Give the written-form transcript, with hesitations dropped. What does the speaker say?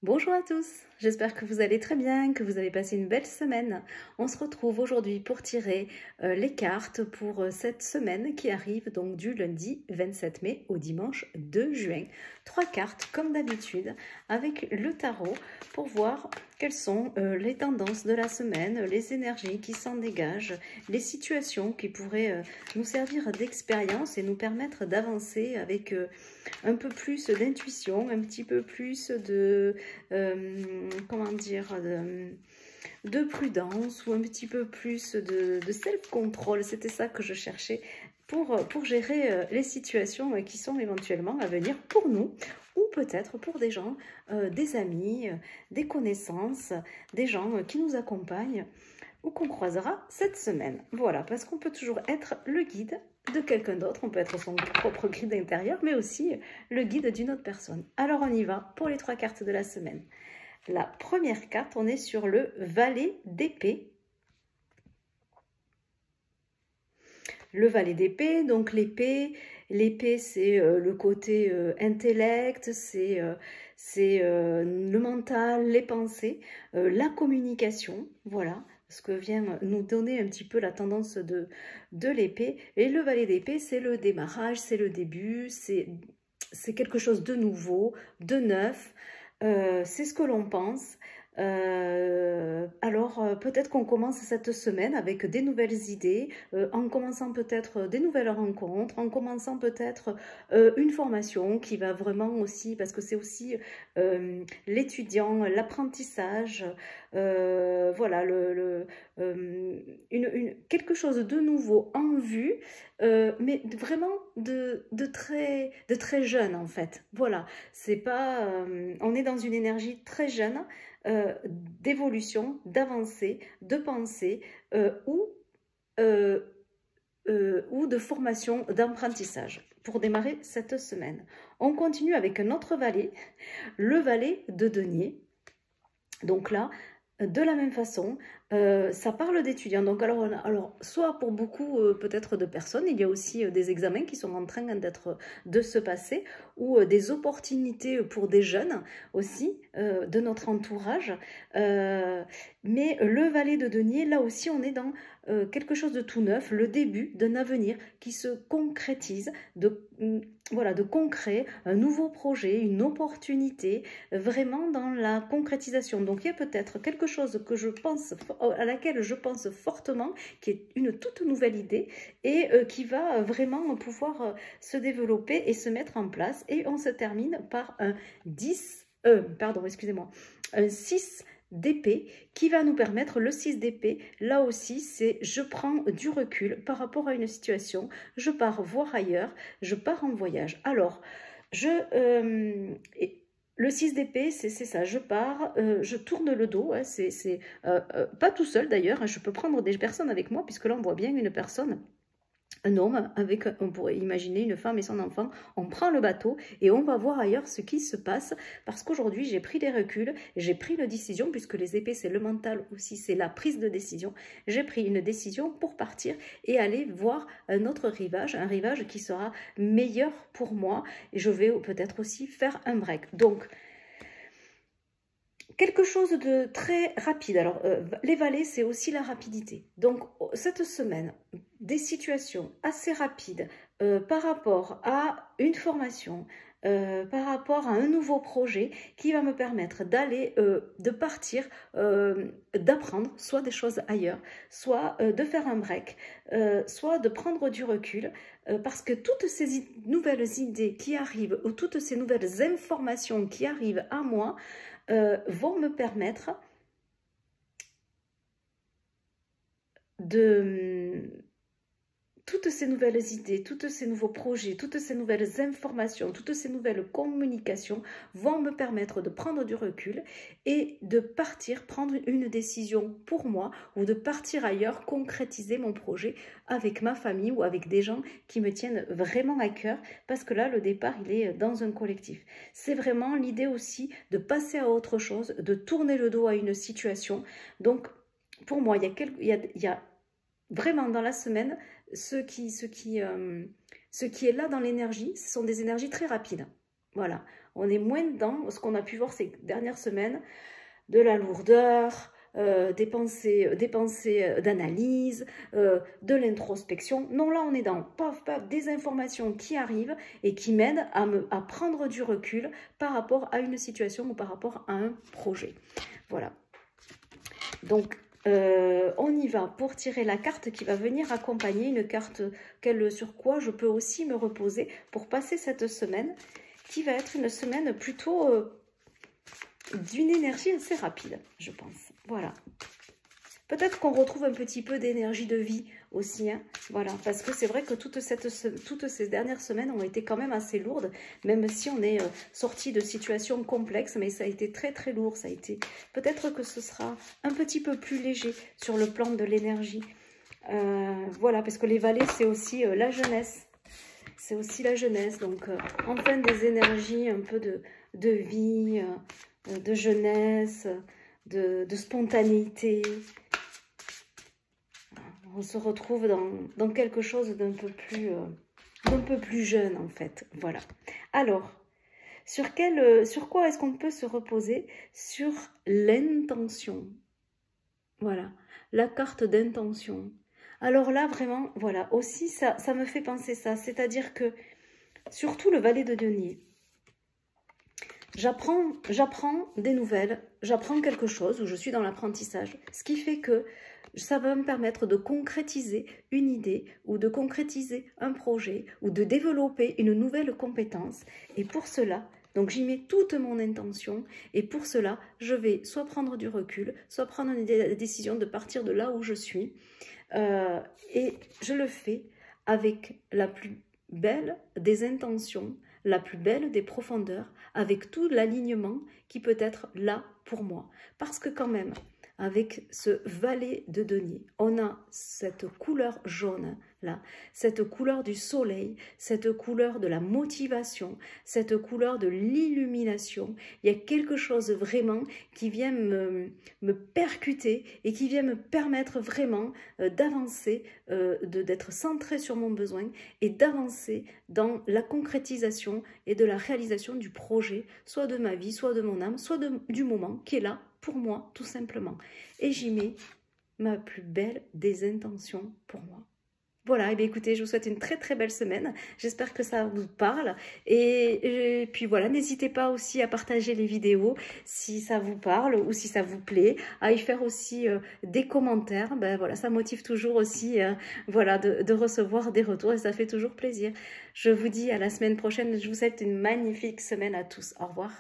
Bonjour à tous, j'espère que vous allez très bien, que vous avez passé une belle semaine. On se retrouve aujourd'hui pour tirer les cartes pour cette semaine qui arrive donc du lundi 27 mai au dimanche 2 juin. 3 cartes comme d'habitude avec le tarot pour voir quelles sont les tendances de la semaine, les énergies qui s'en dégagent, les situations qui pourraient nous servir d'expérience et nous permettre d'avancer avec un peu plus d'intuition, un petit peu plus de... comment dire, de prudence ou un petit peu plus de self-control. C'était ça que je cherchais pour gérer les situations qui sont éventuellement à venir pour nous ou peut-être pour des gens, des amis, des connaissances, des gens qui nous accompagnent ou qu'on croisera cette semaine. Voilà, parce qu'on peut toujours être le guide de quelqu'un d'autre, on peut être son propre guide intérieur, mais aussi le guide d'une autre personne. Alors on y va pour les 3 cartes de la semaine. La première carte, on est sur le valet d'épée. Le valet d'épée, donc l'épée c'est le côté intellect, c'est le mental, les pensées, la communication, voilà ce que vient nous donner un petit peu la tendance de l'épée. Et le valet d'épée, c'est le démarrage, c'est le début, c'est quelque chose de nouveau, de neuf, c'est ce que l'on pense. Alors peut-être qu'on commence cette semaine avec des nouvelles idées, en commençant peut-être des nouvelles rencontres, en commençant peut-être une formation qui va vraiment aussi, parce que c'est aussi l'étudiant, l'apprentissage, voilà, quelque chose de nouveau en vue, mais vraiment de très jeune en fait. Voilà, c'est pas, on est dans une énergie très jeune, d'évolution, d'avancée, de pensée ou de formation, d'apprentissage pour démarrer cette semaine. On continue avec un autre valet, le valet de denier. Donc là, de la même façon, ça parle d'étudiants. Donc alors, soit pour beaucoup peut-être de personnes, il y a aussi des examens qui sont en train de se passer, ou des opportunités pour des jeunes aussi, de notre entourage. Mais le valet de denier, là aussi on est dans quelque chose de tout neuf, le début d'un avenir qui se concrétise, voilà, de concret, un nouveau projet, une opportunité, vraiment dans la concrétisation. Donc il y a peut-être quelque chose que je pense, à laquelle je pense fortement, qui est une toute nouvelle idée et qui va vraiment pouvoir se développer et se mettre en place. Et on se termine par un 6 d'épée qui va nous permettre, le 6 d'épée, là aussi c'est je prends du recul par rapport à une situation, je pars voir ailleurs, je pars en voyage. Alors, le 6 d'épée, c'est ça, je pars, je tourne le dos, hein, c'est pas tout seul d'ailleurs, hein, je peux prendre des personnes avec moi, puisque là on voit bien une personne, un homme, avec, on pourrait imaginer une femme et son enfant. On prend le bateau et on va voir ailleurs ce qui se passe, parce qu'aujourd'hui j'ai pris des reculs, j'ai pris une décision, puisque les épées c'est le mental aussi, c'est la prise de décision. J'ai pris une décision pour partir et aller voir un autre rivage, un rivage qui sera meilleur pour moi, et je vais peut-être aussi faire un break. Donc quelque chose de très rapide. Alors, les valets, c'est aussi la rapidité. Donc, cette semaine, des situations assez rapides par rapport à une formation, par rapport à un nouveau projet qui va me permettre d'aller, de partir, d'apprendre soit des choses ailleurs, soit de faire un break, soit de prendre du recul, parce que toutes ces nouvelles idées qui arrivent, ou toutes ces nouvelles informations qui arrivent à moi, vont me permettre toutes ces nouvelles idées, tous ces nouveaux projets, toutes ces nouvelles informations, toutes ces nouvelles communications vont me permettre de prendre du recul et de partir, prendre une décision pour moi, ou de partir ailleurs, concrétiser mon projet avec ma famille ou avec des gens qui me tiennent vraiment à cœur, parce que là, le départ, il est dans un collectif. C'est vraiment l'idée aussi de passer à autre chose, de tourner le dos à une situation. Donc, pour moi, il y a vraiment dans la semaine, ce qui est là dans l'énergie, ce sont des énergies très rapides. Voilà, on est moins dans ce qu'on a pu voir ces dernières semaines, de la lourdeur, des pensées d'analyse, de l'introspection. Non, là, on est dans paf, paf, des informations qui arrivent et qui m'aident à prendre du recul par rapport à une situation ou par rapport à un projet. Voilà. Donc, on y va pour tirer la carte qui va venir accompagner, une carte sur quoi je peux aussi me reposer pour passer cette semaine, qui va être une semaine plutôt d'une énergie assez rapide, je pense. Voilà. Peut-être qu'on retrouve un petit peu d'énergie de vie aussi, hein. Voilà, parce que c'est vrai que toutes ces dernières semaines ont été quand même assez lourdes, même si on est sorti de situations complexes, mais ça a été très très lourd. Ça a été, peut-être que ce sera un petit peu plus léger sur le plan de l'énergie. Voilà, parce que les valets, c'est aussi la jeunesse. C'est aussi la jeunesse, donc enfin des énergies un peu de vie, de jeunesse, de spontanéité. On se retrouve dans quelque chose d'un peu plus jeune, en fait. Voilà. Alors, sur quoi est-ce qu'on peut se reposer? Sur l'intention. Voilà, la carte d'intention. Alors là, vraiment, voilà, aussi, ça me fait penser ça. C'est-à-dire que, surtout le valet de denier, j'apprends des nouvelles, j'apprends quelque chose, où je suis dans l'apprentissage, ce qui fait que ça va me permettre de concrétiser une idée ou de concrétiser un projet ou de développer une nouvelle compétence. Et pour cela, donc j'y mets toute mon intention et pour cela, je vais soit prendre du recul, soit prendre la décision de partir de là où je suis. Et je le fais avec la plus belle des intentions, la plus belle des profondeurs, avec tout l'alignement qui peut être là pour moi. Parce que quand même, avec ce valet de denier, on a cette couleur jaune là, cette couleur du soleil, cette couleur de la motivation, cette couleur de l'illumination. Il y a quelque chose vraiment qui vient me percuter et qui vient me permettre vraiment d'avancer, d'être centré sur mon besoin et d'avancer dans la concrétisation et de la réalisation du projet, soit de ma vie, soit de mon âme, soit du moment qui est là pour moi, tout simplement. Et j'y mets ma plus belle des intentions pour moi. Voilà, et bien écoutez, je vous souhaite une très très belle semaine. J'espère que ça vous parle. Et puis voilà, n'hésitez pas aussi à partager les vidéos si ça vous parle ou si ça vous plaît, à y faire aussi des commentaires. Ben voilà, ça motive toujours aussi voilà, de recevoir des retours et ça fait toujours plaisir. Je vous dis à la semaine prochaine. Je vous souhaite une magnifique semaine à tous. Au revoir.